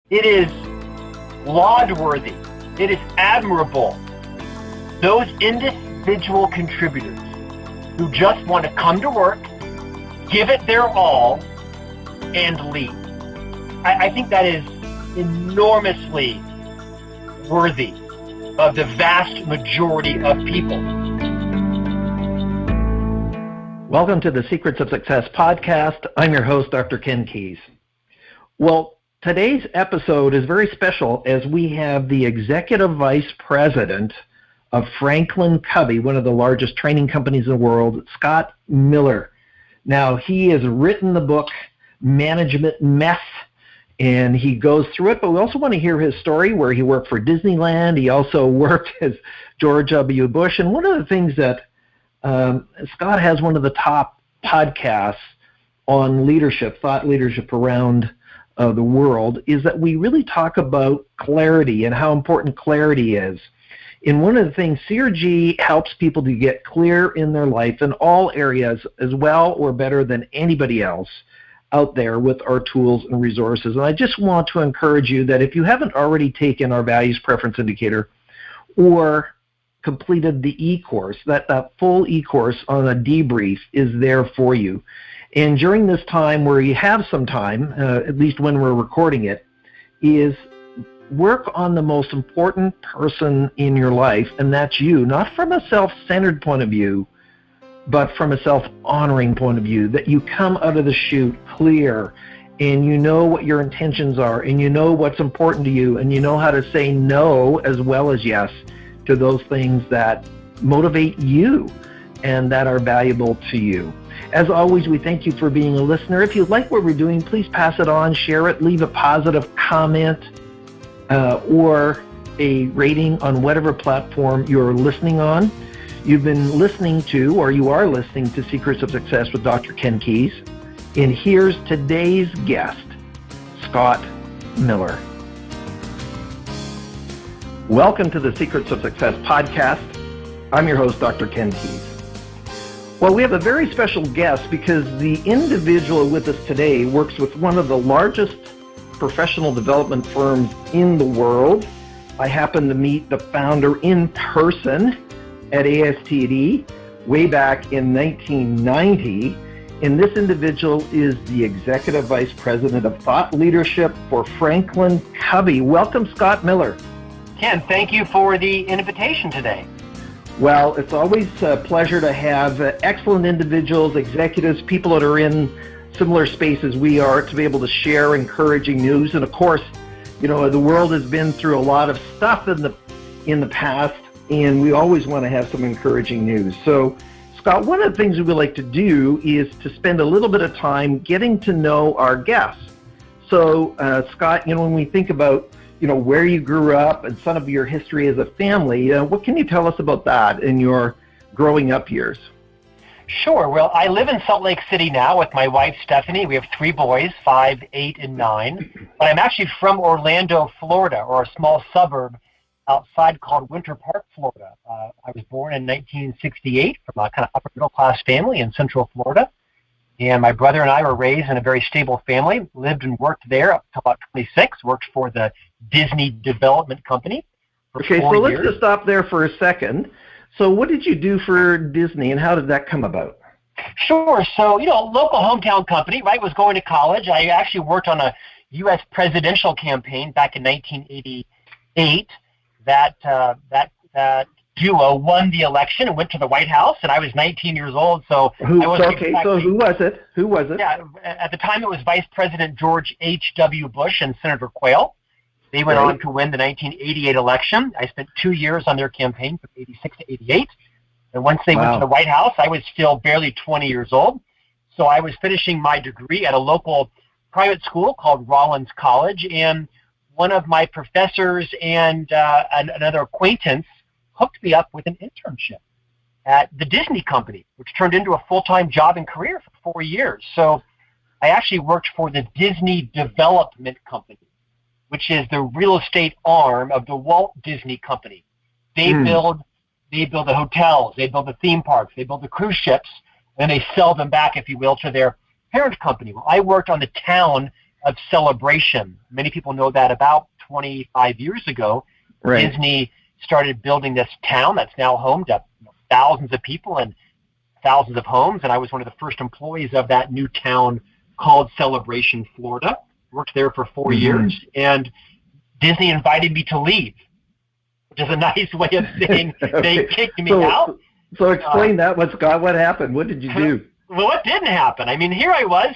It is laud-worthy. It is admirable. Those individual contributors who just want to come to work, give it their all, and leave. I think that is enormously worthy of the vast majority of people. Welcome to the Secrets of Success podcast. I'm your host, Dr. Ken Keis. Well, today's episode is very special as we have the Executive Vice President of Franklin Covey, one of the largest training companies in the world, Scott Miller. Now, he has written the book, Management Mess, and he goes through it, but we also want to hear his story where he worked for Disneyland. He also worked as George W. Bush, and one of the things that Scott has one of the top podcasts on leadership, thought leadership around the world, is that we really talk about clarity and how important clarity is. And one of the things, CRG helps people to get clear in their life in all areas as well or better than anybody else out there with our tools and resources. And I just want to encourage you that if you haven't already taken our values preference indicator or completed the e-course, that full e-course on a debrief is there for you. And during this time where you have some time, at least when we're recording it, is work on the most important person in your life, and that's you, not from a self-centered point of view, but from a self-honoring point of view, that you come out of the chute clear and you know what your intentions are and you know what's important to you and you know how to say no as well as yes to those things that motivate you and that are valuable to you. As always, we thank you for being a listener. If you like what we're doing, please pass it on, share it, leave a positive comment or a rating on whatever platform you're listening on. You've been listening to, or you are listening to Secrets of Success with Dr. Ken Keis. And here's today's guest, Scott Miller. Welcome to the Secrets of Success podcast. I'm your host, Dr. Ken Keis. Well, we have a very special guest because the individual with us today works with one of the largest professional development firms in the world. I happened to meet the founder in person at ASTD way back in 1990, and this individual is the Executive Vice President of Thought Leadership for Franklin Covey. Welcome, Scott Miller. Ken, thank you for the invitation today. Well, it's always a pleasure to have excellent individuals, executives, people that are in similar spaces we are, to be able to share encouraging news. And of course, you know, the world has been through a lot of stuff in the past, and we always want to have some encouraging news. So, Scott, one of the things we would like to do is to spend a little bit of time getting to know our guests. So, Scott, you know, when we think about, you know, where you grew up and some of your history as a family, what can you tell us about that in your growing up years? Sure. Well, I live in Salt Lake City now with my wife, Stephanie. We have 3 boys, 5, 8, and 9. But I'm actually from Orlando, Florida, or a small suburb outside called Winter Park, Florida. I was born in 1968 from a kind of upper middle class family in Central Florida. And my brother and I were raised in a very stable family, lived and worked there up to about 26, worked for the Disney Development Company for 4 years. Okay, so let's just stop there for a second. So what did you do for Disney, and how did that come about? Sure. So, you know, local hometown company, right, was going to college. I actually worked on a U.S. presidential campaign back in 1988. That duo won the election and went to the White House, and I was 19 years old, so who was it? Yeah, at the time it was Vice President George H.W. Bush and Senator Quayle. They went on to win the 1988 election. I spent 2 years on their campaign from 86 to 88. And once they went to the White House, I was still barely 20 years old. So I was finishing my degree at a local private school called Rollins College, and one of my professors and another acquaintance hooked me up with an internship at the Disney Company, which turned into a full-time job and career for 4 years. So I actually worked for the Disney Development Company, which is the real estate arm of the Walt Disney Company. They build the hotels, they build the theme parks, they build the cruise ships, and they sell them back, if you will, to their parent company. Well, I worked on the town of celebration. Many people know that about 25 years ago, Right. Disney started building this town that's now home to thousands of people and thousands of homes, and I was one of the first employees of that new town called Celebration, Florida. Worked there for 4 years, and Disney invited me to leave, which is a nice way of saying they kicked me out. So explain that one, Scott. What happened? What did you do? Well, what didn't happen? I mean, here I was,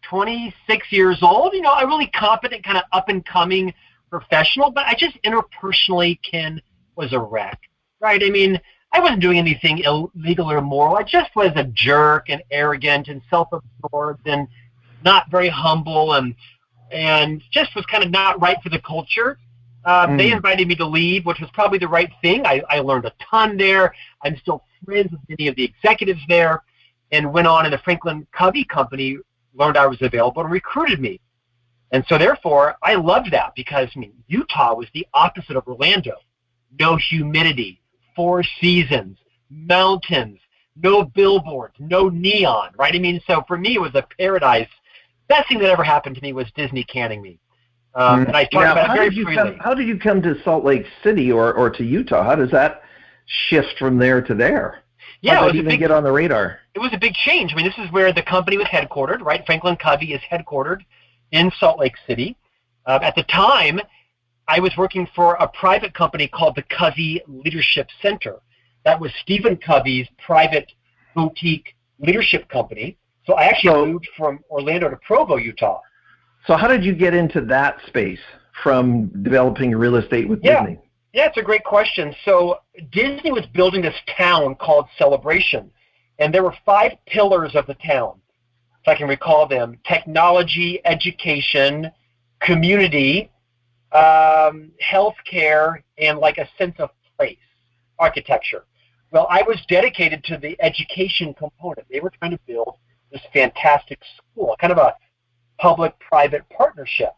26 years old, a really competent, kind of up-and-coming professional, but I just interpersonally, Ken, was a wreck, right? I mean, I wasn't doing anything illegal or immoral. I just was a jerk and arrogant and self-absorbed and not very humble and just was kind of not right for the culture. They invited me to leave, which was probably the right thing. I learned a ton there. I'm still friends with many of the executives there, and went on in the Franklin Covey company, learned I was available, and recruited me. And so therefore, I loved that because, Utah was the opposite of Orlando. No humidity, 4 seasons, mountains, no billboards, no neon, right? So for me, it was a paradise. Best thing that ever happened to me was Disney canning me. And I talk about it very freely. How did you come to Salt Lake City or to Utah? How does that shift from there to there? Yeah, How did it even get on the radar? It was a big change. This is where the company was headquartered, right? Franklin Covey is headquartered in Salt Lake City. At the time, I was working for a private company called the Covey Leadership Center. That was Stephen Covey's private boutique leadership company. So I actually moved from Orlando to Provo, Utah. So how did you get into that space from developing real estate with Disney? Yeah, it's a great question. So Disney was building this town called Celebration, and there were 5 pillars of the town, if I can recall them: technology, education, community, healthcare, and like a sense of place, architecture. Well, I was dedicated to the education component. They were trying to build this fantastic school, kind of a public-private partnership.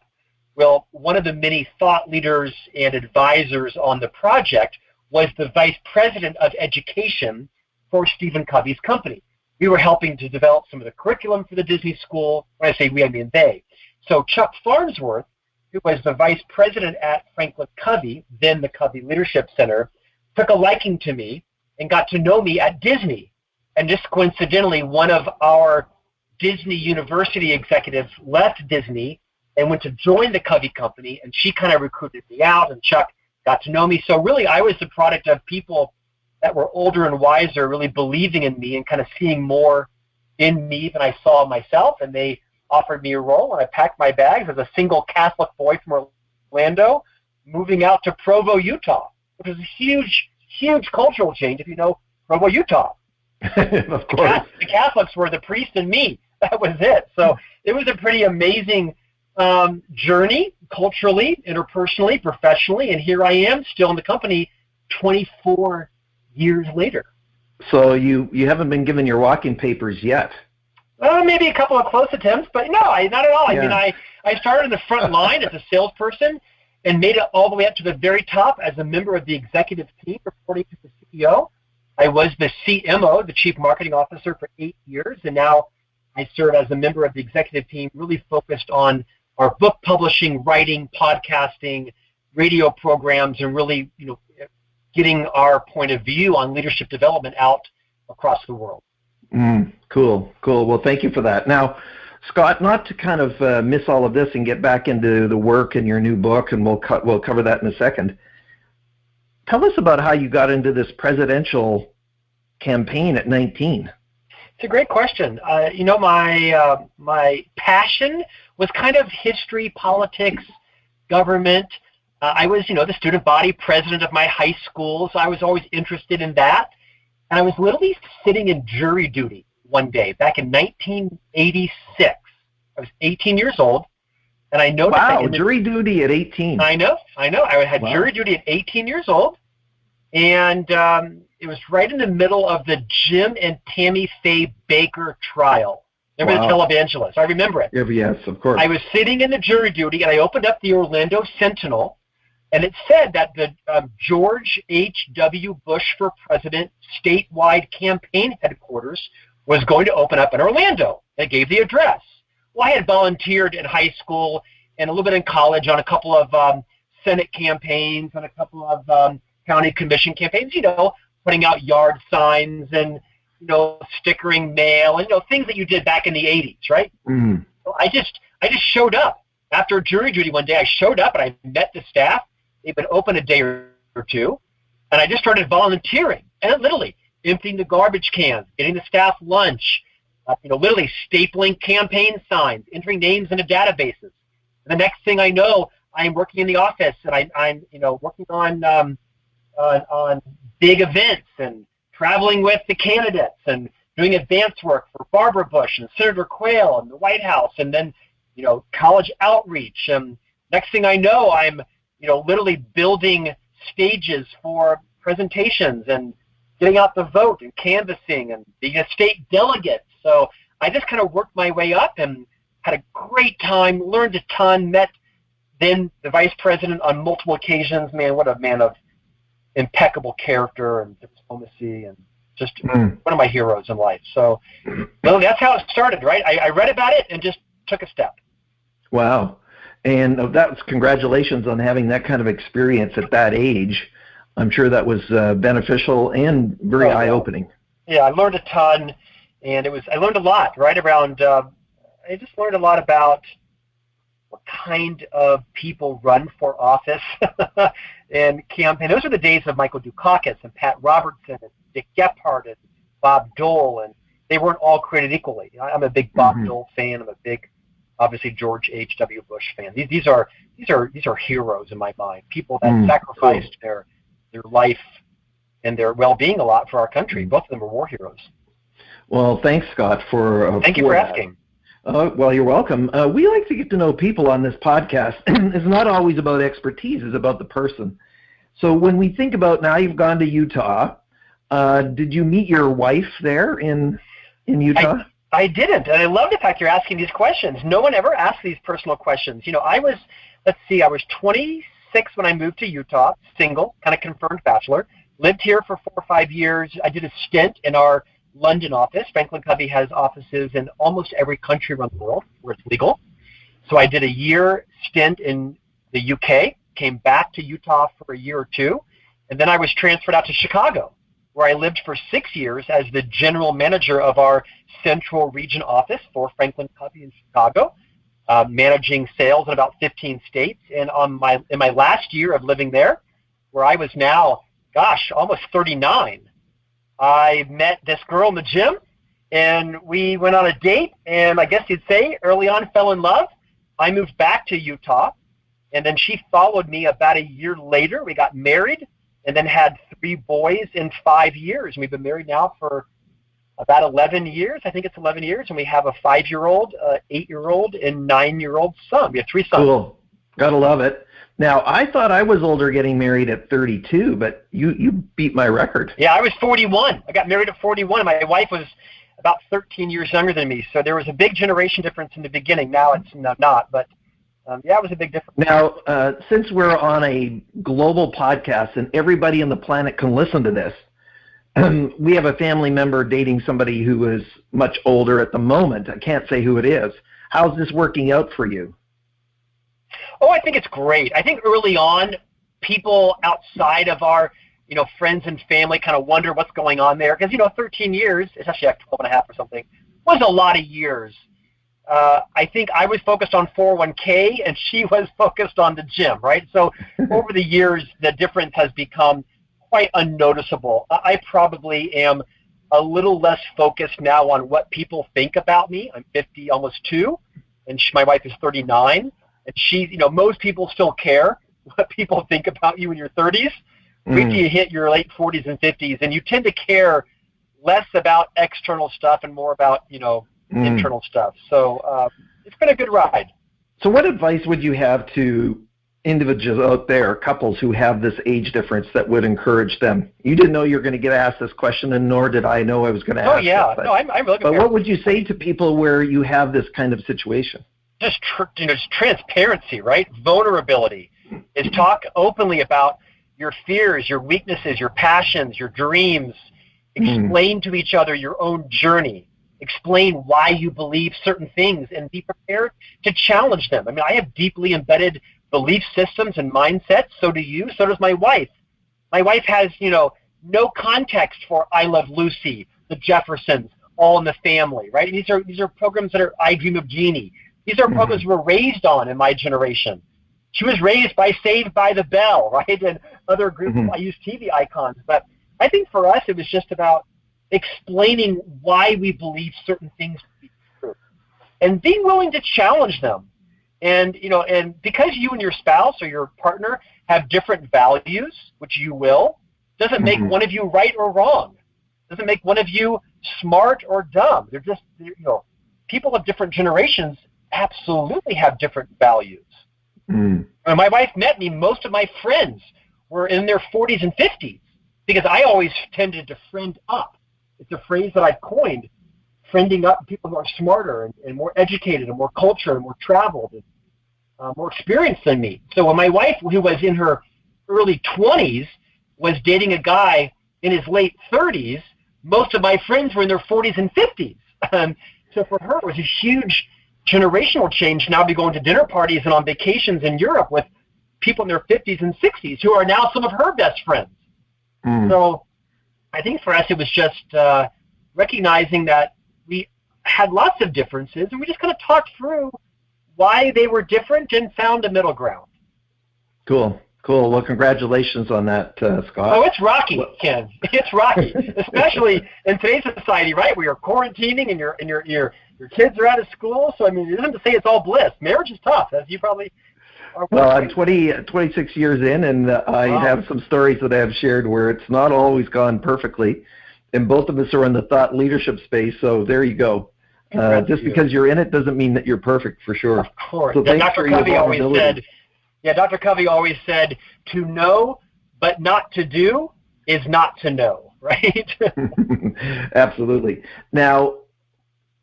Well, one of the many thought leaders and advisors on the project was the vice president of education for Stephen Covey's company. We were helping to develop some of the curriculum for the Disney school. When I say we, I mean they. So Chuck Farnsworth, who was the vice president at Franklin Covey, then the Covey Leadership Center, took a liking to me and got to know me at Disney. And just coincidentally, one of our Disney University executives left Disney and went to join the Covey company, and she kind of recruited me out, and Chuck got to know me. So really, I was the product of people that were older and wiser, really believing in me and kind of seeing more in me than I saw myself, and they offered me a role, and I packed my bags as a single Catholic boy from Orlando, moving out to Provo, Utah, which was a huge, huge cultural change if you know Provo, Utah. Of course. The Catholics were the priest and me. That was it. So it was a pretty amazing journey, culturally, interpersonally, professionally, and here I am still in the company 24 years later. So you haven't been given your walking papers yet? Maybe a couple of close attempts, but no, not at all. Yeah. I started in the front line as a salesperson and made it all the way up to the very top as a member of the executive team reporting to the CEO. I was the CMO, the Chief Marketing Officer, for 8 years, and now I serve as a member of the executive team, really focused on our book publishing, writing, podcasting, radio programs, and really, getting our point of view on leadership development out across the world. Cool. Well, thank you for that. Now, Scott, not to kind of miss all of this and get back into the work and your new book, and we'll cover that in a second. Tell us about how you got into this presidential campaign at 19. It's a great question. My passion was kind of history, politics, government. I was, the student body president of my high school, so I was always interested in that. And I was literally sitting in jury duty one day back in 1986. I was 18 years old, and I noticed jury duty at 18. I know. I had jury duty at 18 years old, and it was right in the middle of the Jim and Tammy Faye Baker trial. Remember the televangelist? I remember it. Yes, of course. I was sitting in the jury duty, and I opened up the Orlando Sentinel, and it said that the George H.W. Bush for President statewide campaign headquarters was going to open up in Orlando. It gave the address. Well, I had volunteered in high school and a little bit in college on a couple of Senate campaigns and a couple of county commission campaigns, putting out yard signs and, stickering mail and, things that you did back in the 80s, right? Mm. So I just showed up. After jury duty one day, I showed up and I met the staff. They'd been open a day or two, and I just started volunteering and literally emptying the garbage cans, getting the staff lunch, literally stapling campaign signs, entering names into databases. And the next thing I know, I'm working in the office and I'm working on big events and traveling with the candidates and doing advance work for Barbara Bush and Senator Quayle and the White House, and then college outreach. Next thing I know, I'm literally building stages for presentations and getting out the vote and canvassing and being a state delegate. So I just kind of worked my way up and had a great time, learned a ton, met then the vice president on multiple occasions. Man, what a man of impeccable character and diplomacy, and just one of my heroes in life. So that's how it started, right? I read about it and just took a step. Wow. And that's congratulations on having that kind of experience at that age. I'm sure that was beneficial and very eye-opening. Yeah, I learned a ton, and I learned a lot right around, I just learned a lot about what kind of people run for office and campaign. Those are the days of Michael Dukakis and Pat Robertson and Dick Gephardt and Bob Dole, and they weren't all created equally. I'm a big Bob Dole fan. I'm a big, obviously, George H.W. Bush fan. These are heroes in my mind. People that sacrificed their life and their well-being a lot for our country. Both of them were war heroes. Well, thanks, Scott, for thank you for asking. Well, you're welcome. We like to get to know people on this podcast. It's not always about expertise; it's about the person. So when we think about now, you've gone to Utah. Did you meet your wife there in Utah? I didn't, and I love the fact you're asking these questions. No one ever asks these personal questions. I was 26 when I moved to Utah, single, kind of confirmed bachelor. Lived here for 4 or 5 years. I did a stint in our London office. Franklin Covey has offices in almost every country around the world where it's legal. So I did a year stint in the UK, came back to Utah for a year or two, and then I was transferred out to Chicago, where I lived for 6 years as the general manager of our Central Region office for Franklin Covey in Chicago, managing sales in about 15 states. And in my last year of living there, where I was now, almost 39, I met this girl in the gym, and we went on a date, and I guess you'd say early on fell in love. I moved back to Utah, and then she followed me about a year later. We got married and then had 3 boys in 5 years. And we've been married now for about 11 years. I think it's 11 years, and we have a 5-year-old, 8-year-old, and 9-year-old son. We have 3 sons. Cool. Gotta love it. Now, I thought I was older getting married at 32, but you beat my record. Yeah, I was 41. I got married at 41, and my wife was about 13 years younger than me. So there was a big generation difference in the beginning. Now it's not, but it was a big difference. Now, since we're on a global podcast and everybody on the planet can listen to this, we have a family member dating somebody who is much older at the moment. I can't say who it is. How's this working out for you? Oh, I think it's great. I think early on, people outside of our, friends and family kind of wonder what's going on there. Because, 13 years, it's actually like 12 and a half or something, was a lot of years. I think I was focused on 401k and she was focused on the gym, right? So over the years, the difference has become quite unnoticeable. I probably am a little less focused now on what people think about me. I'm 50, almost 2, and my wife is 39. And she, most people still care what people think about you in your 30s. Wait till you hit your late 40s and 50s, and you tend to care less about external stuff and more about, internal stuff. So it's been a good ride. So what advice would you have to individuals out there, couples who have this age difference, that would encourage them? You didn't know you were going to get asked this question, and nor did I know I was going to ask it. Oh, yeah. No, I'm really prepared. But what would you say to people where you have this kind of situation? Just transparency, right? Vulnerability is talk openly about your fears, your weaknesses, your passions, your dreams. Explain to each other your own journey. explain why you believe certain things and be prepared to challenge them. I mean, I have deeply embedded belief systems and mindsets. So do you. So does my wife. My wife has, no context for I Love Lucy, The Jeffersons, All in the Family, right? And these are programs that are I Dream of Jeannie. These are programs we were raised on in my generation. She was raised by Saved by the Bell, right, and other groups. I use TV icons. But I think for us, it was just about explaining why we believe certain things to be true and being willing to challenge them. And, and because you and your spouse or your partner have different values, which you will, doesn't make one of you right or wrong. Doesn't make one of you smart or dumb. They're just, people of different generations absolutely have different values. When my wife met me, most of my friends were in their 40s and 50s because I always tended to friend up. It's a phrase that I've coined, friending up people who are smarter and more educated and more cultured and more traveled and more experienced than me. So when my wife, who was in her early 20s, was dating a guy in his late 30s, most of my friends were in their 40s and 50s. So for her, it was a huge generational change. Now be going to dinner parties and on vacations in Europe with people in their 50s and 60s who are now some of her best friends. So I think for us, it was just recognizing that we had lots of differences, and we just kind of talked through why they were different and found a middle ground. Cool. Well, congratulations on that, Scott. Oh, it's rocky, Ken. It's rocky, especially in today's society, right? We are quarantining, and your kids are out of school. So I mean, it isn't to say it's all bliss. Marriage is tough, as you probably are. Well, I'm 26 years in, and I have some stories that I have shared where it's not always gone perfectly, and both of us are in the thought leadership space. So there you go. Just because you're in it doesn't mean that you're perfect, for sure. Of course. So Dr. Covey always said. Yeah, Dr. Covey always said, to know but not to do is not to know, right? Absolutely. Now,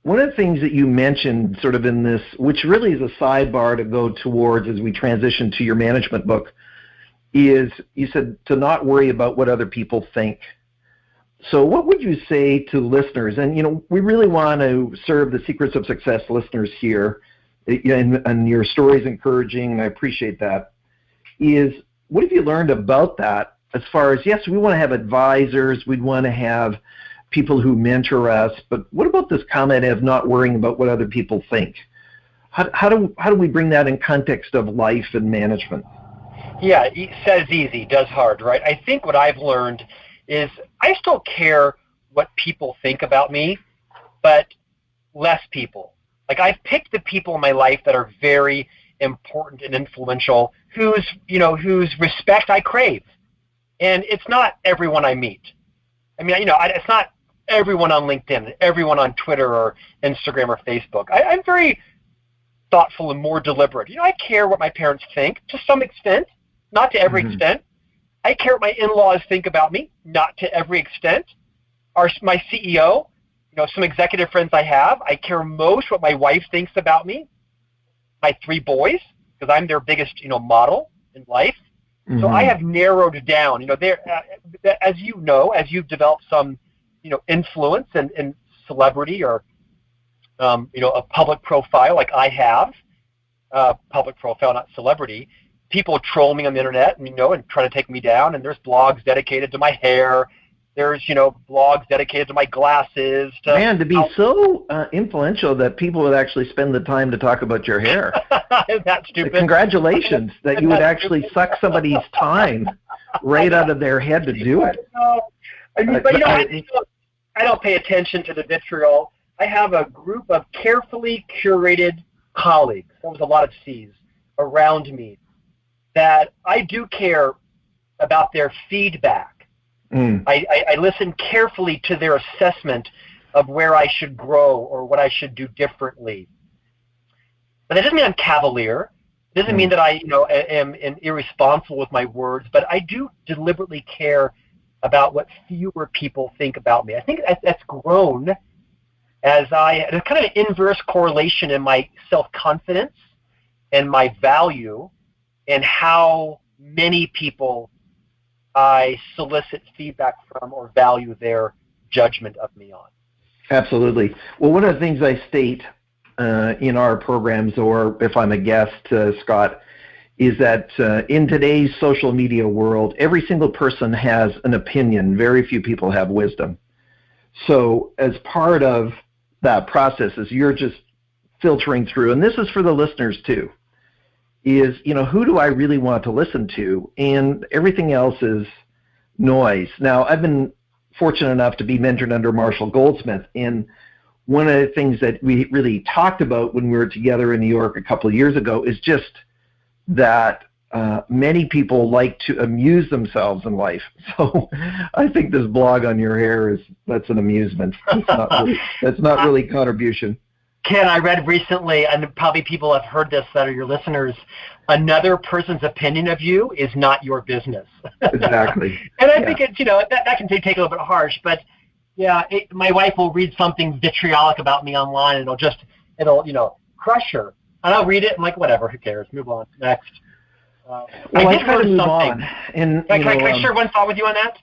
one of the things that you mentioned sort of in this, which really is a sidebar to go towards as we transition to your management book, is you said to not worry about what other people think. So what would you say to listeners? And, we really want to serve the Secrets of Success listeners here. And your story is encouraging, and I appreciate that, is what have you learned about that as far as, yes, we want to have advisors, we'd want to have people who mentor us, but what about this comment of not worrying about what other people think? How do we bring that in context of life and management? Yeah, it says easy, does hard, right? I think what I've learned is I still care what people think about me, but less people. Like, I've picked the people in my life that are very important and influential, whose respect I crave. And it's not everyone I meet. I mean, it's not everyone on LinkedIn, everyone on Twitter or Instagram or Facebook. I'm very thoughtful and more deliberate. I care what my parents think to some extent, not to every extent. I care what my in-laws think about me, not to every extent. My CEO, some executive friends I have, I care most what my wife thinks about me, my 3 boys, because I'm their biggest, model in life. So I have narrowed down, as you've developed some, influence and celebrity or, a public profile like I have, public profile, not celebrity. People troll me on the internet and, and try to take me down. And there's blogs dedicated to my hair. There's, blogs dedicated to my glasses. To be so influential that people would actually spend the time to talk about your hair. Isn't that stupid? Congratulations that you would actually suck somebody's time right out of their head to do it. I don't pay attention to the vitriol. I have a group of carefully curated colleagues, that was a lot of C's, around me, that I do care about their feedback. I listen carefully to their assessment of where I should grow or what I should do differently. But that doesn't mean I'm cavalier. It doesn't mean that I, am irresponsible with my words. But I do deliberately care about what fewer people think about me. I think that's grown as there's kind of an inverse correlation in my self-confidence and my value and how many people I solicit feedback from or value their judgment of me on. Absolutely. Well, one of the things I state in our programs, or if I'm a guest, Scott, is that in today's social media world, every single person has an opinion. Very few people have wisdom. So as part of that process, as you're just filtering through, and this is for the listeners too, is, who do I really want to listen to? And everything else is noise. Now, I've been fortunate enough to be mentored under Marshall Goldsmith, and one of the things that we really talked about when we were together in New York a couple of years ago is just that many people like to amuse themselves in life. So I think this blog on your hair that's an amusement. That's not really contribution. Ken, I read recently, and probably people have heard this that are your listeners, another person's opinion of you is not your business. Exactly. And I think it's, that can take a little bit harsh, but yeah, my wife will read something vitriolic about me online, and it'll crush her. And I'll read it, and whatever, who cares? Move on. Next. Well, I try to move on. And, can I share one thought with you on that?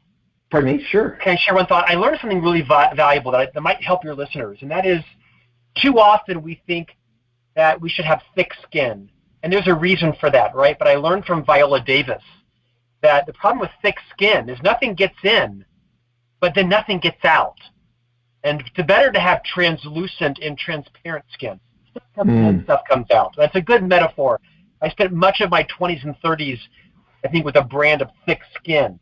Pardon me? Sure. Can I share one thought? I learned something really valuable that might help your listeners, and that is too often we think that we should have thick skin. And there's a reason for that, right? But I learned from Viola Davis that the problem with thick skin is nothing gets in, but then nothing gets out. And it's better to have translucent and transparent skin. Stuff comes in, stuff comes out. That's a good metaphor. I spent much of my 20s and 30s, I think, with a brand of thick skin.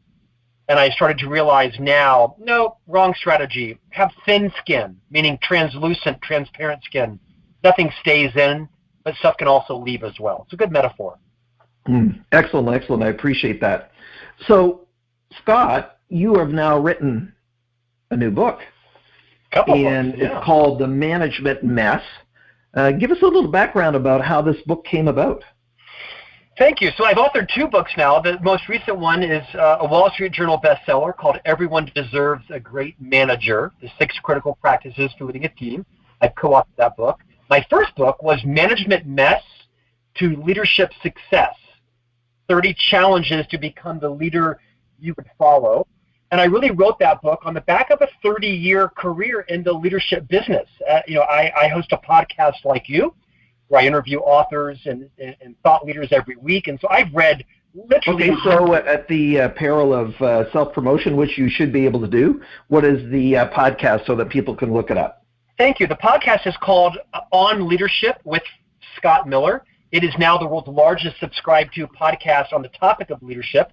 And I started to realize now, no, wrong strategy. Have thin skin, meaning translucent, transparent skin. Nothing stays in, but stuff can also leave as well. It's a good metaphor. Excellent. I appreciate that. So, Scott, you have now written a new book. And books, yeah. It's called The Management Mess. Give us a little background about how this book came about. Thank you. So I've authored 2 books now. The most recent one is a Wall Street Journal bestseller called Everyone Deserves a Great Manager, The 6 Critical Practices for Leading a Team. I've co-authored that book. My first book was Management Mess to Leadership Success, 30 Challenges to Become the Leader You Would Follow. And I really wrote that book on the back of a 30-year career in the leadership business. I host a podcast like you, where I interview authors and thought leaders every week. And so I've read literally... Okay, so at the peril of self-promotion, which you should be able to do, what is the podcast so that people can look it up? Thank you. The podcast is called On Leadership with Scott Miller. It is now the world's largest subscribed to podcast on the topic of leadership,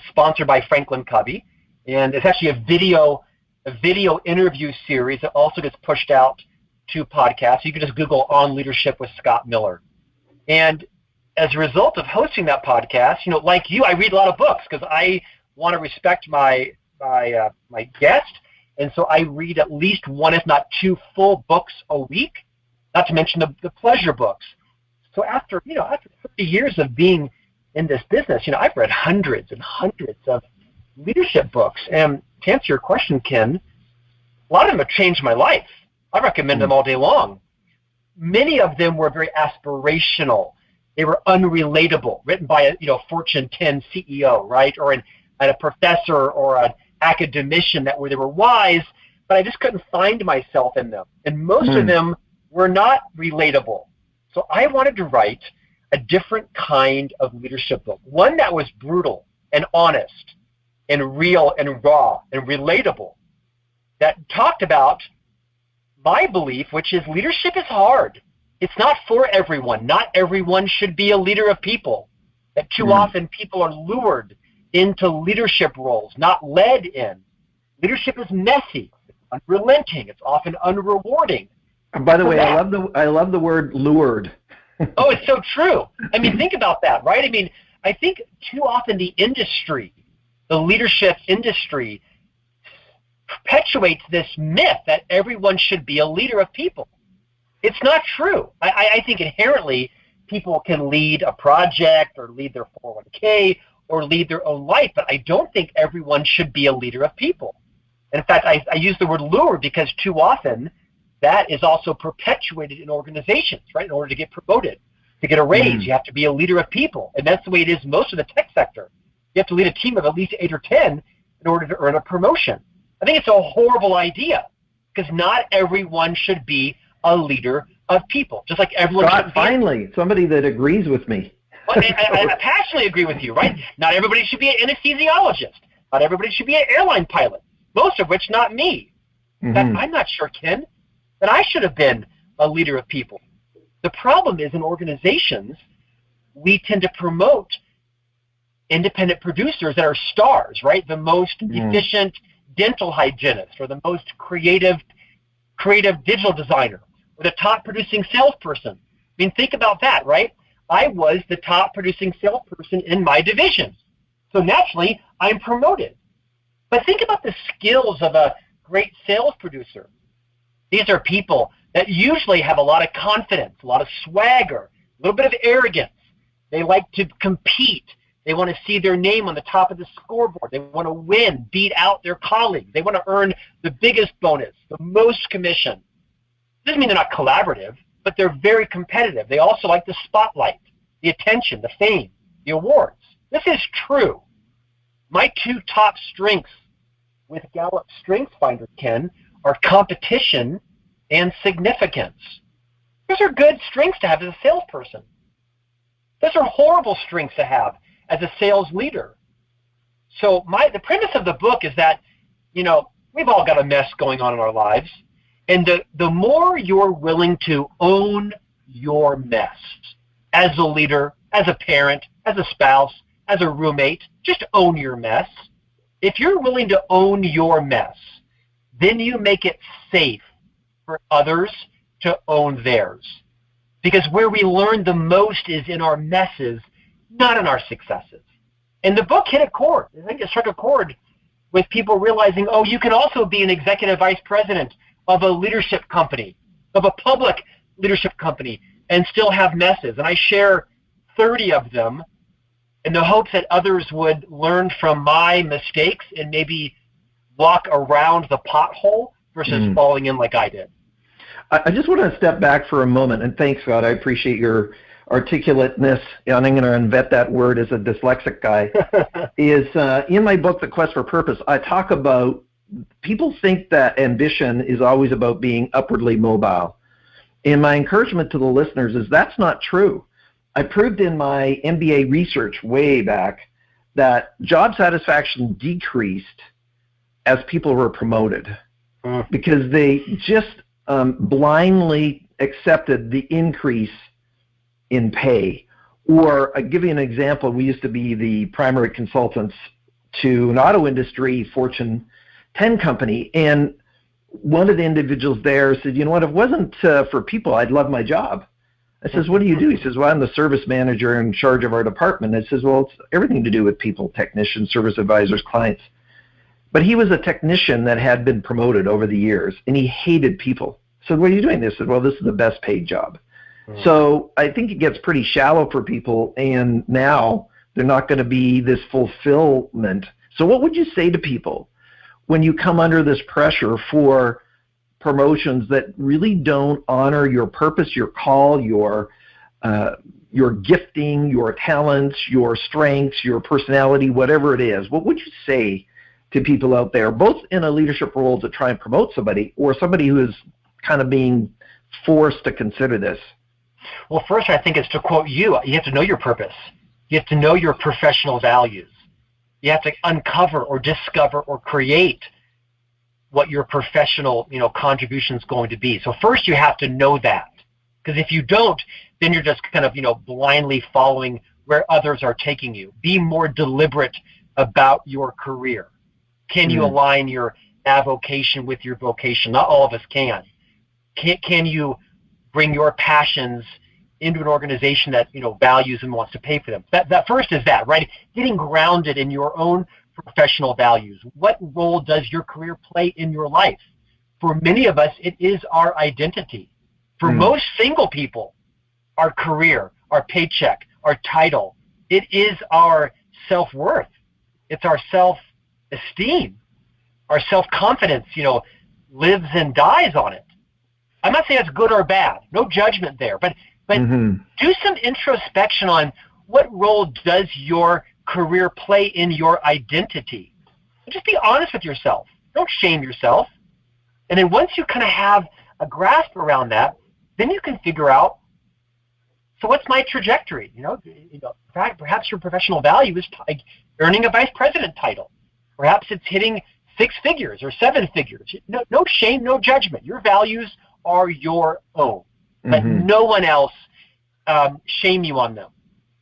sponsored by Franklin Covey. And it's actually a video interview series that also gets pushed out to podcasts. You can just Google On Leadership with Scott Miller. And as a result of hosting that podcast, like you, I read a lot of books because I want to respect my guest. And so I read at least 1, if not 2, full books a week, not to mention the pleasure books. So after 30 years of being in this business, I've read hundreds and hundreds of leadership books. And to answer your question, Ken, a lot of them have changed my life. I recommend them all day long. Many of them were very aspirational. They were unrelatable, written by a Fortune 10 CEO, right, or a professor or an academician they were wise, but I just couldn't find myself in them. And most of them were not relatable. So I wanted to write a different kind of leadership book, one that was brutal and honest and real and raw and relatable, that talked about my belief, which is leadership is hard. It's not for everyone. Not everyone should be a leader of people. That too often people are lured into leadership roles, not led in. Leadership is messy, it's unrelenting, it's often unrewarding. And by the way, I love the word lured. Oh, it's so true. I mean, think about that, right? I mean, I think too often the leadership industry, perpetuates this myth that everyone should be a leader of people. It's not true. I think inherently people can lead a project or lead their 401k or lead their own life, but I don't think everyone should be a leader of people. And in fact, I use the word lure because too often that is also perpetuated in organizations, right? In order to get promoted, to get a raise, you have to be a leader of people. And that's the way it is most of the tech sector. You have to lead a team of at least 8 or 10 in order to earn a promotion. I think it's a horrible idea. because not everyone should be a leader of people, just like everyone should be. Finally, somebody that agrees with me. Well, I passionately agree with you, right? Not everybody should be an anesthesiologist. Not everybody should be an airline pilot, most of which not me. Mm-hmm. In fact, I'm not sure, Ken, that I should have been a leader of people. The problem is in organizations, we tend to promote independent producers that are stars, right? The most efficient dental hygienist, or the most creative digital designer, or the top producing salesperson. I mean, think about that, right? I was the top producing salesperson in my division. So naturally, I'm promoted. But think about the skills of a great sales producer. These are people that usually have a lot of confidence, a lot of swagger, a little bit of arrogance. They like to compete. They want to see their name on the top of the scoreboard. They want to win, beat out their colleagues. They want to earn the biggest bonus, the most commission. Doesn't mean they're not collaborative, but they're very competitive. They also like the spotlight, the attention, the fame, the awards. This is true. My two top strengths with Gallup Strengths Finder, Ken, are competition and significance. Those are good strengths to have as a salesperson. Those are horrible strengths to have as a sales leader. So the premise of the book is that, we've all got a mess going on in our lives. And the more you're willing to own your mess as a leader, as a parent, as a spouse, as a roommate, just own your mess. If you're willing to own your mess, then you make it safe for others to own theirs. Because where we learn the most is in our messes, not in our successes. And the book hit a chord. I think it struck a chord with people realizing, you can also be an executive vice president of a leadership company, of a public leadership company, and still have messes. And I share 30 of them in the hopes that others would learn from my mistakes and maybe walk around the pothole versus falling in like I did. I just want to step back for a moment, and thanks, Scott. I appreciate your articulateness, and I'm going to invent that word as a dyslexic guy, is in my book, The Quest for Purpose, I talk about people think that ambition is always about being upwardly mobile. And my encouragement to the listeners is that's not true. I proved in my MBA research way back that job satisfaction decreased as people were promoted because they just blindly accepted the increase in pay. Or I'll give you an example. We used to be the primary consultants to an auto industry Fortune 10 company, and one of the individuals there said, you know what, if it wasn't for people, I'd love my job. I says, what do you do? He says, well, I'm the service manager in charge of our department. I says, well, it's everything to do with people, technicians, service advisors, clients. But he was a technician that had been promoted over the years, and he hated people. I said, what are you doing? They said, well, this is the best paid job. So I think it gets pretty shallow for people, and now they're not going to be this fulfillment. So what would you say to people when you come under this pressure for promotions that really don't honor your purpose, your call, your gifting, your talents, your strengths, your personality, whatever it is? What would you say to people out there, both in a leadership role to try and promote somebody or somebody who is kind of being forced to consider this? Well, first, I think it's to quote you have to know your purpose. You have to know your professional values. You have to uncover or discover or create what your professional, contribution is going to be. So first you have to know that. Because if you don't, then you're just kind of, blindly following where others are taking you. Be more deliberate about your career. Can you align your avocation with your vocation? Not all of us can. Can you bring your passions into an organization that, values and wants to pay for them? That first is that, right? Getting grounded in your own professional values. What role does your career play in your life? For many of us, it is our identity. For most single people, our career, our paycheck, our title, it is our self-worth. It's our self-esteem. Our self-confidence, lives and dies on it. I'm not saying it's good or bad. No judgment there. But do some introspection on what role does your career play in your identity. Just be honest with yourself. Don't shame yourself. And then once you kind of have a grasp around that, then you can figure out, so what's my trajectory? Perhaps your professional value is like earning a vice president title. Perhaps it's hitting 6 figures or 7 figures. No shame, no judgment. Your values are your own. Let no one else shame you on them.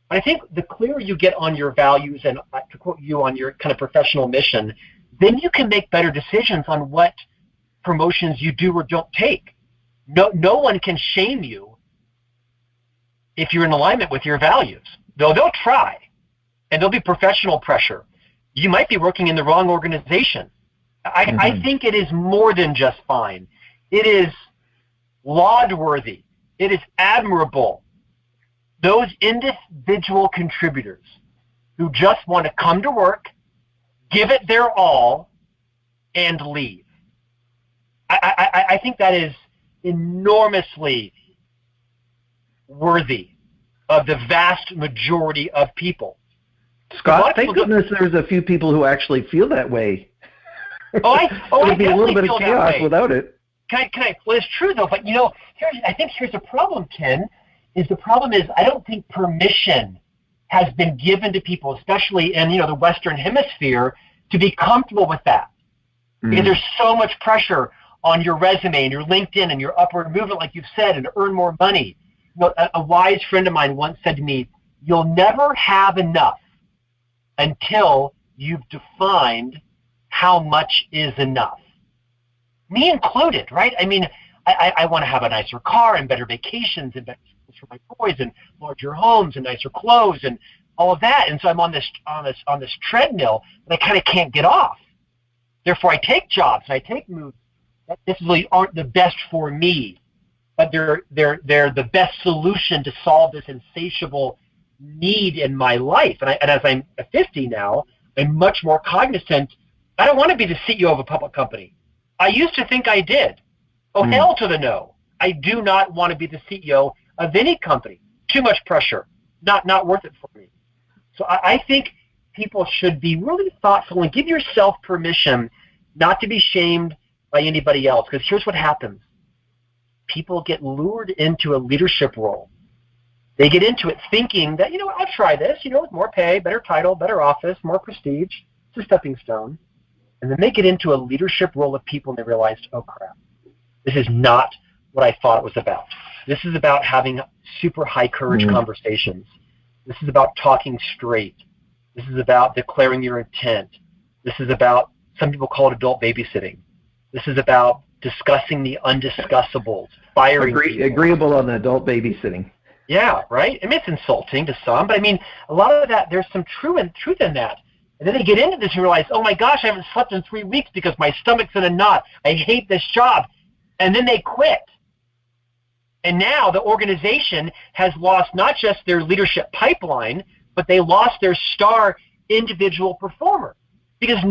But I think the clearer you get on your values and, to quote you, on your kind of professional mission, then you can make better decisions on what promotions you do or don't take. No one can shame you if you're in alignment with your values. They'll try, and there'll be professional pressure. You might be working in the wrong organization. I think it is more than just fine. It is laud-worthy. It is admirable. Those individual contributors who just want to come to work, give it their all, and leave. I think that is enormously worthy of the vast majority of people. Scott, thank goodness there's a few people who actually feel that way. It would be a little bit of chaos without it. Can I? Well, it's true though. But I think here's the problem, Ken. The problem is I don't think permission has been given to people, especially in the Western Hemisphere, to be comfortable with that, because there's so much pressure on your resume and your LinkedIn and your upward movement, like you've said, and to earn more money. A wise friend of mine once said to me, "You'll never have enough until you've defined how much is enough." Me included, right? I mean, I want to have a nicer car and better vacations and better schools for my boys and larger homes and nicer clothes and all of that. And so I'm on this treadmill that I kind of can't get off. Therefore, I take jobs and I take moves that necessarily aren't the best for me, but they're the best solution to solve this insatiable need in my life. And as I'm 50 now, I'm much more cognizant. I don't want to be the CEO of a public company. I used to think I did. Oh, hell to the no. I do not want to be the CEO of any company. Too much pressure. Not worth it for me. So I think people should be really thoughtful and give yourself permission not to be shamed by anybody else. Because here's what happens. People get lured into a leadership role. They get into it thinking that, I'll try this, with more pay, better title, better office, more prestige. It's a stepping stone. And then they get into a leadership role of people and they realized, oh crap, this is not what I thought it was about. This is about having super high courage conversations. This is about talking straight. This is about declaring your intent. This is about, some people call it adult babysitting. This is about discussing the undiscussables, firing people. Agreeable on the adult babysitting. Yeah, right? I mean, it's insulting to some, but I mean, a lot of that, there's some truth in that. And then they get into this and realize, oh my gosh, I haven't slept in 3 weeks because my stomach's in a knot. I hate this job. And then they quit. And now the organization has lost not just their leadership pipeline, but they lost their star individual performer. Because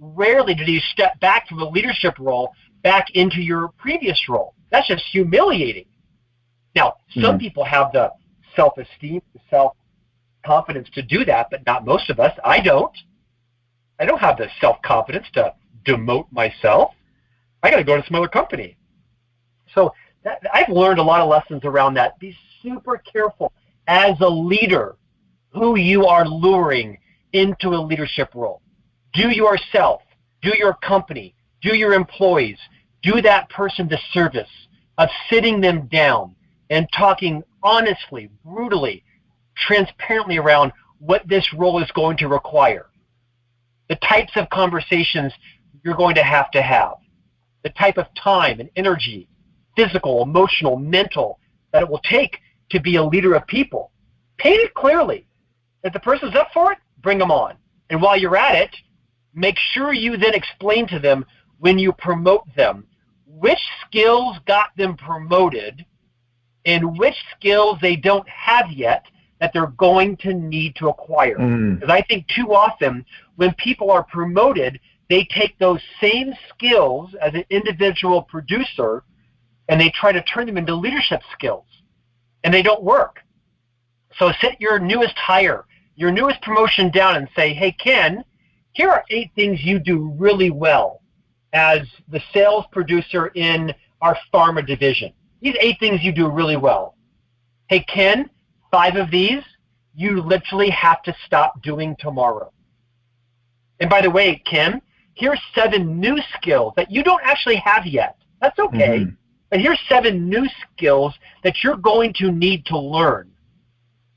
rarely do you step back from a leadership role back into your previous role. That's just humiliating. Now, some people have the self-esteem, the self-confidence to do that, but not most of us. I don't have the self-confidence to demote myself. I got to go to some other company. So I've learned a lot of lessons around that. Be super careful as a leader who you are luring into a leadership role. Do yourself, do your company, do your employees, do that person the service of sitting them down and talking honestly, brutally, transparently around what this role is going to require. The types of conversations you're going to have, the type of time and energy, physical, emotional, mental, that it will take to be a leader of people. Paint it clearly. If the person's up for it, bring them on. And while you're at it, make sure you then explain to them when you promote them which skills got them promoted and which skills they don't have yet that they're going to need to acquire. Because I think too often when people are promoted, they take those same skills as an individual producer and they try to turn them into leadership skills, and they don't work. So sit your newest hire, your newest promotion down and say, hey, Ken, here are 8 things you do really well. as the sales producer in our pharma division. These 8 things you do really well. Hey, Ken, 5 of these you literally have to stop doing tomorrow. And by the way, Kim, here's 7 new skills that you don't actually have yet. That's okay. Mm-hmm. But here's 7 new skills that you're going to need to learn,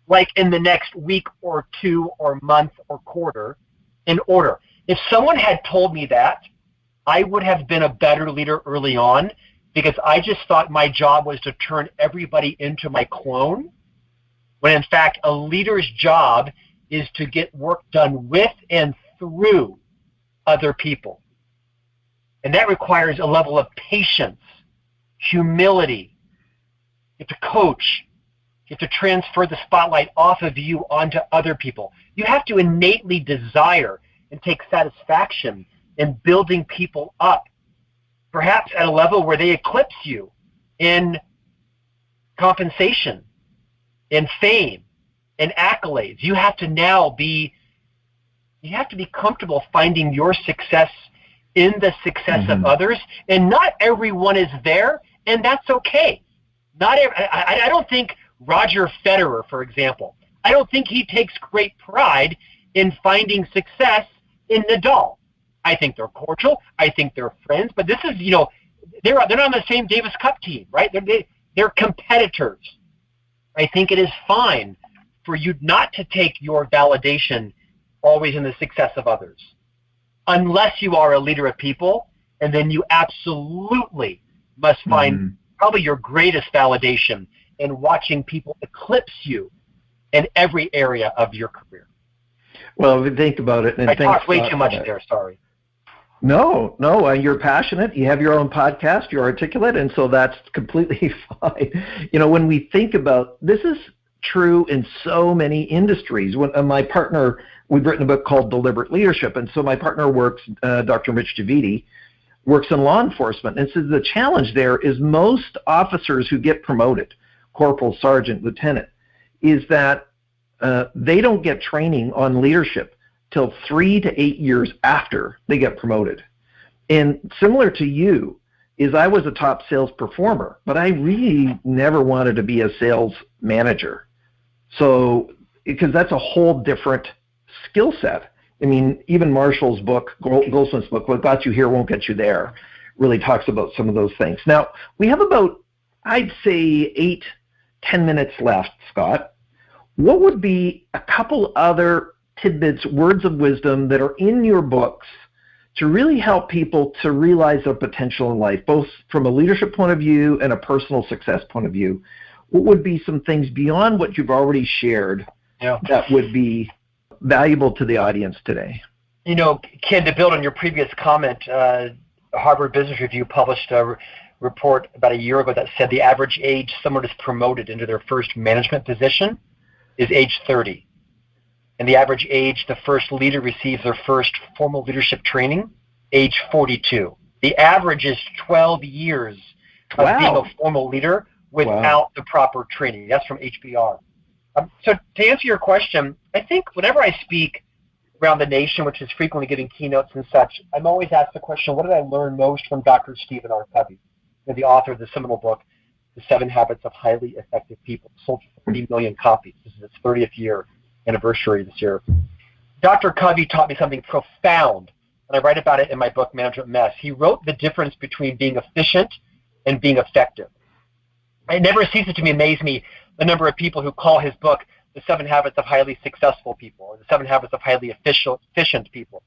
like in the next week or 2 or month or quarter, in order. If someone had told me that, I would have been a better leader early on, because I just thought my job was to turn everybody into my clone, when in fact a leader's job is to get work done with and through other people. And that requires a level of patience, humility. You have to coach. You have to transfer the spotlight off of you onto other people. You have to innately desire and take satisfaction in building people up, perhaps at a level where they eclipse you in compensation, in fame, in accolades. You have to now be comfortable finding your success in the success of others, and not everyone is there, and that's okay. I don't think Roger Federer, for example, I don't think he takes great pride in finding success in Nadal. I think they're cordial. I think they're friends. But this is, they're not on the same Davis Cup team, right? They're competitors. I think it is fine for you not to take your validation always in the success of others, unless you are a leader of people, and then you absolutely must find probably your greatest validation in watching people eclipse you in every area of your career. Well, if you think about it, and I talked way too much there. Sorry. No, you're passionate. You have your own podcast. You're articulate, and so that's completely fine. When we think about this, is true in so many industries. When my partner, we've written a book called Deliberate Leadership, and so my partner works, Dr. Mitch Javidi, works in law enforcement, and so the challenge there is most officers who get promoted, corporal, sergeant, lieutenant, is that they don't get training on leadership till 3 to 8 years after they get promoted. And similar to you, is I was a top sales performer, but I really never wanted to be a sales manager. So, because that's a whole different skill set. I mean, even Marshall's book, Goldsmith's book, What Got You Here Won't Get You There, really talks about some of those things. Now, we have about, I'd say, 8-10 minutes left, Scott. What would be a couple other tidbits, words of wisdom that are in your books to really help people to realize their potential in life, both from a leadership point of view and a personal success point of view? What would be some things beyond what you've already shared that would be valuable to the audience today? Ken, to build on your previous comment, Harvard Business Review published a report about a year ago that said the average age someone is promoted into their first management position is age 30. And the average age the first leader receives their first formal leadership training, age 42. The average is 12 years of being a formal leader without the proper training. That's from HBR. So to answer your question, I think whenever I speak around the nation, which is frequently giving keynotes and such, I'm always asked the question, what did I learn most from Dr. Stephen R. Covey, the author of the seminal book, The 7 Habits of Highly Effective People, sold 40 million copies. This is its 30th year anniversary this year. Dr. Covey taught me something profound, and I write about it in my book, Management Mess. He wrote the difference between being efficient and being effective. It never ceases to amaze me the number of people who call his book The 7 Habits of Highly Successful People, or The 7 Habits of Highly Efficient People.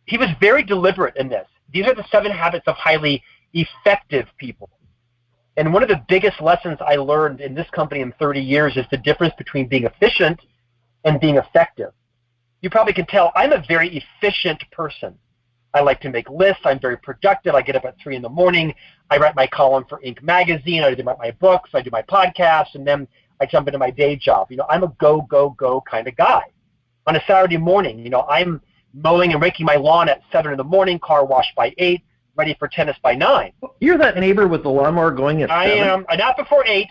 He was very deliberate in this. These are the 7 habits of highly effective people. And one of the biggest lessons I learned in this company in 30 years is the difference between being efficient and being effective. You probably can tell I'm a very efficient person. I like to make lists. I'm very productive. I get up at 3 in the morning. I write my column for Inc. magazine. I do my books. I do my podcasts, and then I jump into my day job. I'm a go, go, go kind of guy. On a Saturday morning, I'm mowing and raking my lawn at 7 in the morning, car wash by 8, ready for tennis by 9. You're that neighbor with the lawnmower going at 7? I am. Not before 8.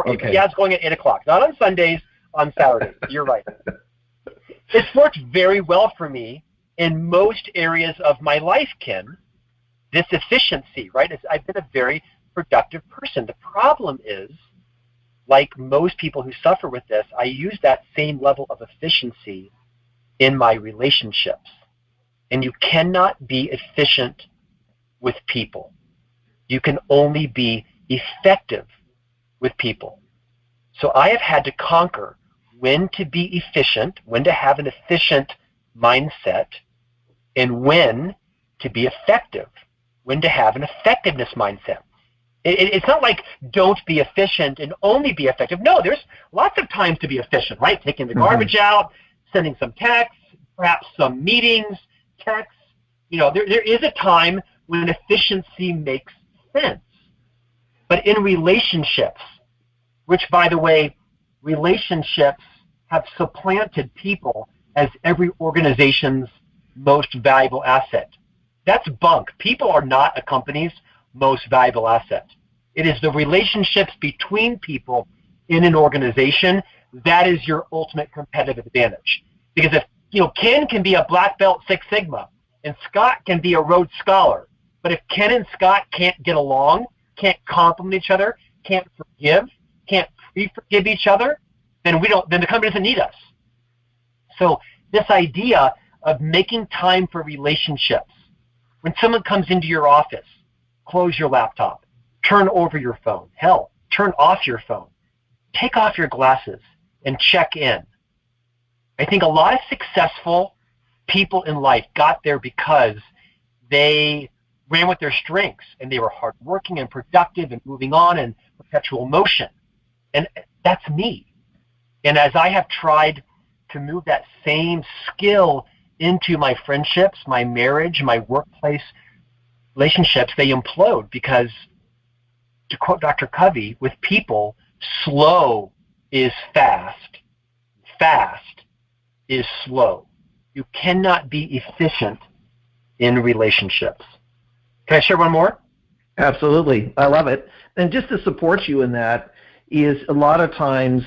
Okay. Yeah, it's going at 8 o'clock. Not on Sundays, on Saturdays. You're right. It's worked very well for me in most areas of my life, Ken. this efficiency, right? I've been a very productive person. The problem is, like most people who suffer with this, I use that same level of efficiency in my relationships. And you cannot be efficient with people. You can only be effective with people. So I have had to conquer when to be efficient, when to have an efficient mindset, and when to be effective, when to have an effectiveness mindset. It's not like don't be efficient and only be effective. No, there's lots of times to be efficient, right? Taking the garbage out, sending some texts, perhaps some meetings, texts. There is a time when efficiency makes sense. But in relationships, which, by the way, relationships have supplanted people as every organization's most valuable asset. That's bunk. People are not a company's most valuable asset. It is the relationships between people in an organization that is your ultimate competitive advantage. Because if Ken can be a black belt Six Sigma and Scott can be a Rhodes Scholar, but if Ken and Scott can't get along, can't compliment each other, can't forgive, can't pre-forgive each other, then the company doesn't need us. So this idea of making time for relationships. When someone comes into your office, close your laptop, turn over your phone. Hell, turn off your phone. Take off your glasses and check in. I think a lot of successful people in life got there because they ran with their strengths and they were hardworking and productive and moving on in perpetual motion. And that's me. And as I have tried to move that same skill into my friendships, my marriage, my workplace relationships, they implode because, to quote Dr. Covey, with people, slow is fast. Fast is slow. You cannot be efficient in relationships. Can I share one more? Absolutely. I love it. And just to support you in that is a lot of times,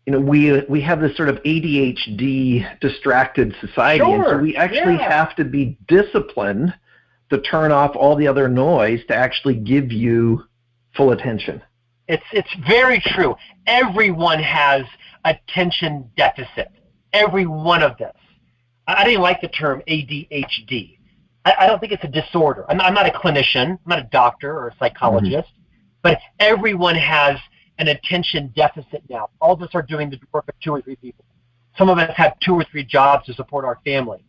we have this sort of ADHD distracted society. Sure. And so we actually have to be disciplined to turn off all the other noise to actually give you full attention. It's very true. Everyone has attention deficit. Every one of them. I didn't like the term ADHD. I don't think it's a disorder. I'm not a clinician. I'm not a doctor or a psychologist. But everyone has an attention deficit now. All of us are doing the work of 2 or 3 people. Some of us have 2 or 3 jobs to support our family.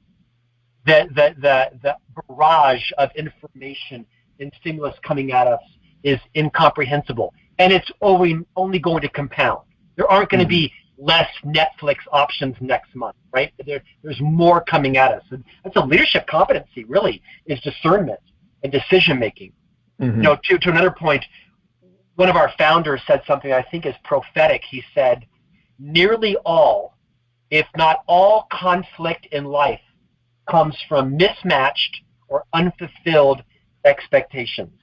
The barrage of information and stimulus coming at us is incomprehensible. And it's only going to compound. There aren't going to be less Netflix options next month, right? There's more coming at us. And that's a leadership competency, really, is discernment and decision-making. To another point, one of our founders said something I think is prophetic. He said, nearly all, if not all, conflict in life comes from mismatched or unfulfilled expectations.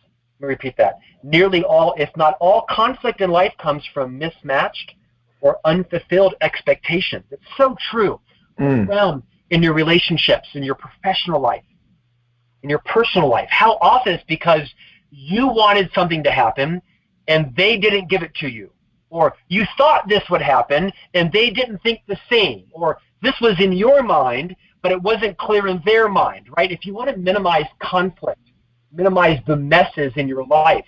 Let me repeat that. Nearly all, if not all, conflict in life comes from mismatched or unfulfilled expectations. It's so true. Around in your relationships, in your professional life, in your personal life. How often it's because you wanted something to happen and they didn't give it to you. Or you thought this would happen and they didn't think the same. Or this was in your mind, but it wasn't clear in their mind, right? If you want to minimize conflict, minimize the messes in your life,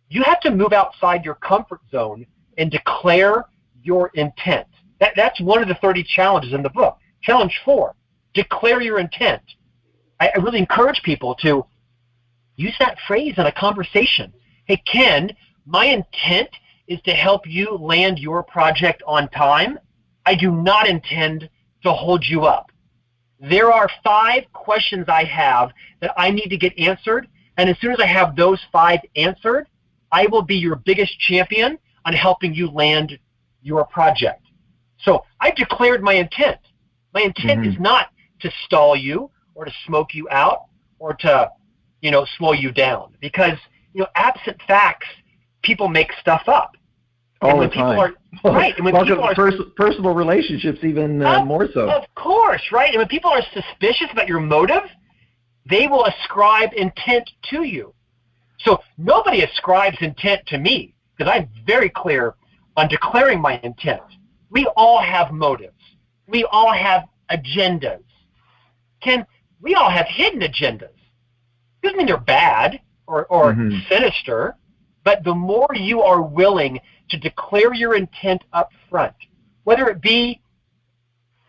you have to move outside your comfort zone and declare your intent. That's one of the 30 challenges in the book. Challenge 4, declare your intent. I really encourage people to use that phrase in a conversation. Hey, Ken, my intent is to help you land your project on time. I do not intend to hold you up. There are 5 questions I have that I need to get answered, and as soon as I have those 5 answered, I will be your biggest champion on helping you land your project. So I declared my intent. My intent is not to stall you or to smoke you out or to, slow you down, because, absent facts, people make stuff up. All the time. Right. And when people are personal relationships, even more so. Of course, right? And when people are suspicious about your motive, they will ascribe intent to you. So nobody ascribes intent to me because I'm very clear on declaring my intent. We all have motives. We all have agendas. We all have hidden agendas. Doesn't mean they're bad or sinister, but the more you are willing to declare your intent up front, whether it be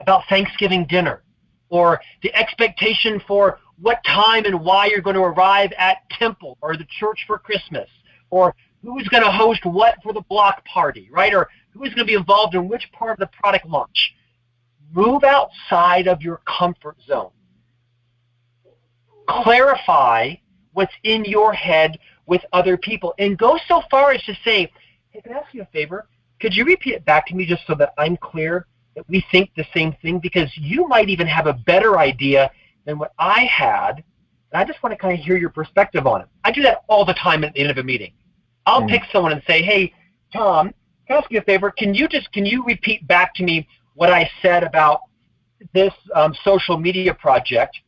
about Thanksgiving dinner or the expectation for what time and why you're going to arrive at temple or the church for Christmas, or who's going to host what for the block party, right? Or who's going to be involved in which part of the product launch. Move outside of your comfort zone. Clarify what's in your head with other people, and go so far as to say, hey, can I ask you a favor? Could you repeat it back to me just so that I'm clear that we think the same thing? Because you might even have a better idea than what I had, and I just want to kind of hear your perspective on it. I do that all the time at the end of a meeting. I'll pick someone and say, hey, Tom, can I ask you a favor? Can you repeat back to me what I said about this social media project?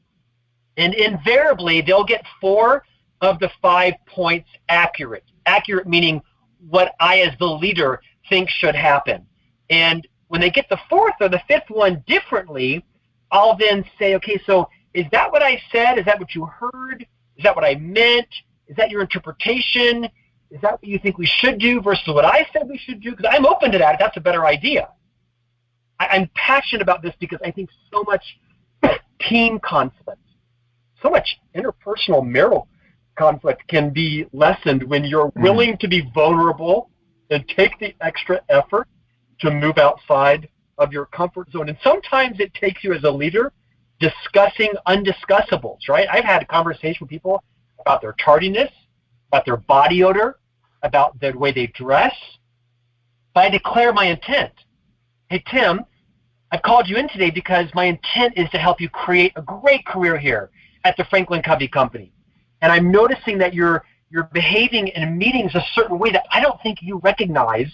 And invariably, they'll get 4 of the 5 points accurate. Accurate meaning what I, as the leader, think should happen. And when they get the 4th or the 5th one differently, I'll then say, okay, so is that what I said? Is that what you heard? Is that what I meant? Is that your interpretation? Is that what you think we should do versus what I said we should do? Because I'm open to that if that's a better idea. I'm passionate about this because I think so much team conflict, so much interpersonal marital conflict can be lessened when you're willing to be vulnerable and take the extra effort to move outside of your comfort zone. And sometimes it takes you as a leader discussing undiscussables, right? I've had a conversation with people about their tardiness, about their body odor, about the way they dress. But I declare my intent. Hey, Tim, I've called you in today because my intent is to help you create a great career here at the Franklin Covey Company. And I'm noticing that you're behaving in meetings a certain way that I don't think you recognize.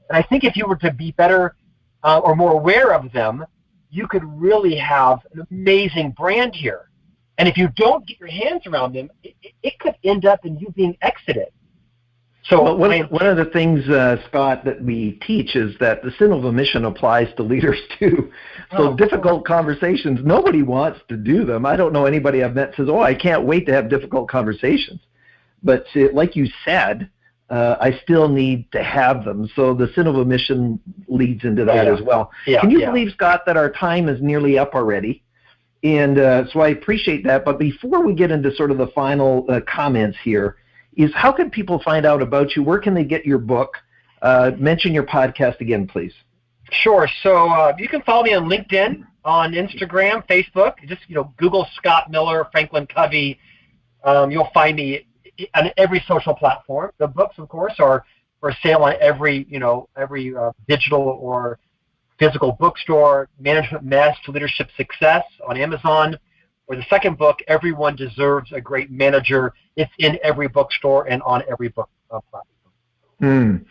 And I think if you were to be better or more aware of them, you could really have an amazing brand here. And if you don't get your hands around them, it could end up in you being exited. So one of the things, Scott, that we teach is that the sin of omission applies to leaders too. So difficult conversations, nobody wants to do them. I don't know anybody I've met says, oh, I can't wait to have difficult conversations. But like you said, I still need to have them. So the sin of omission leads into that as well. Can you believe, Scott, that our time is nearly up already? And so I appreciate that. But before we get into sort of the final comments here, is how can people find out about you? Where can they get your book? Mention your podcast again, please. Sure. So you can follow me on LinkedIn, on Instagram, Facebook. Just Google Scott Miller, Franklin Covey. You'll find me on every social platform. The books, of course, are for sale on every digital or physical bookstore. Management Mess to Leadership Success on Amazon. Or the second book, Everyone Deserves a Great Manager. It's in every bookstore and on every book platform.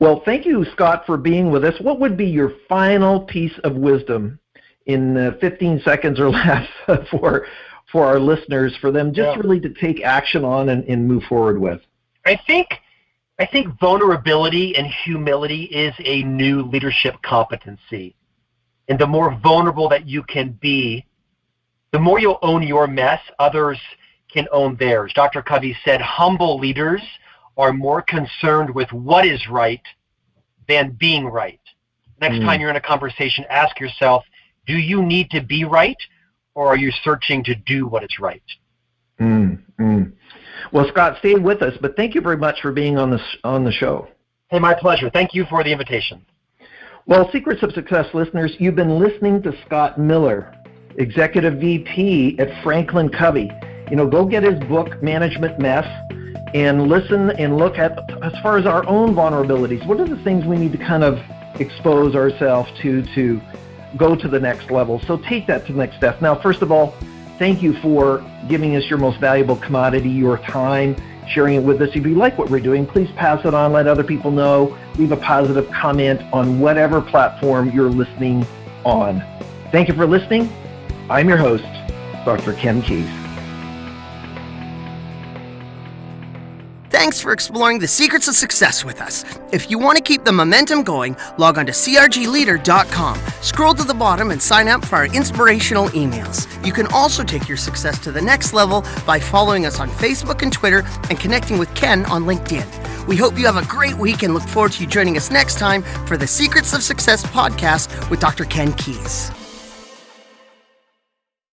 Well, thank you, Scott, for being with us. What would be your final piece of wisdom in 15 seconds or less for our listeners, for them just really to take action on and move forward with? I think vulnerability and humility is a new leadership competency. And the more vulnerable that you can be, the more you'll own your mess, others can own theirs. Dr. Covey said, humble leaders are more concerned with what is right than being right. Next time you're in a conversation, ask yourself, do you need to be right, or are you searching to do what is right? Well, Scott, stay with us, but thank you very much for being on the show. Hey, my pleasure. Thank you for the invitation. Well, Secrets of Success listeners, you've been listening to Scott Miller, Executive VP at Franklin Covey. Go get his book, Management Mess, and listen and look at, as far as our own vulnerabilities, what are the things we need to kind of expose ourselves to go to the next level. So take that to the next step. Now, first of all, thank you for giving us your most valuable commodity, your time, sharing it with us. If you like what we're doing, please pass it on, let other people know, leave a positive comment on whatever platform you're listening on. Thank you for listening. I'm your host, Dr. Ken Keis. Thanks for exploring the secrets of success with us. If you want to keep the momentum going, log on to crgleader.com. Scroll to the bottom and sign up for our inspirational emails. You can also take your success to the next level by following us on Facebook and Twitter and connecting with Ken on LinkedIn. We hope you have a great week and look forward to you joining us next time for the Secrets of Success podcast with Dr. Ken Keis.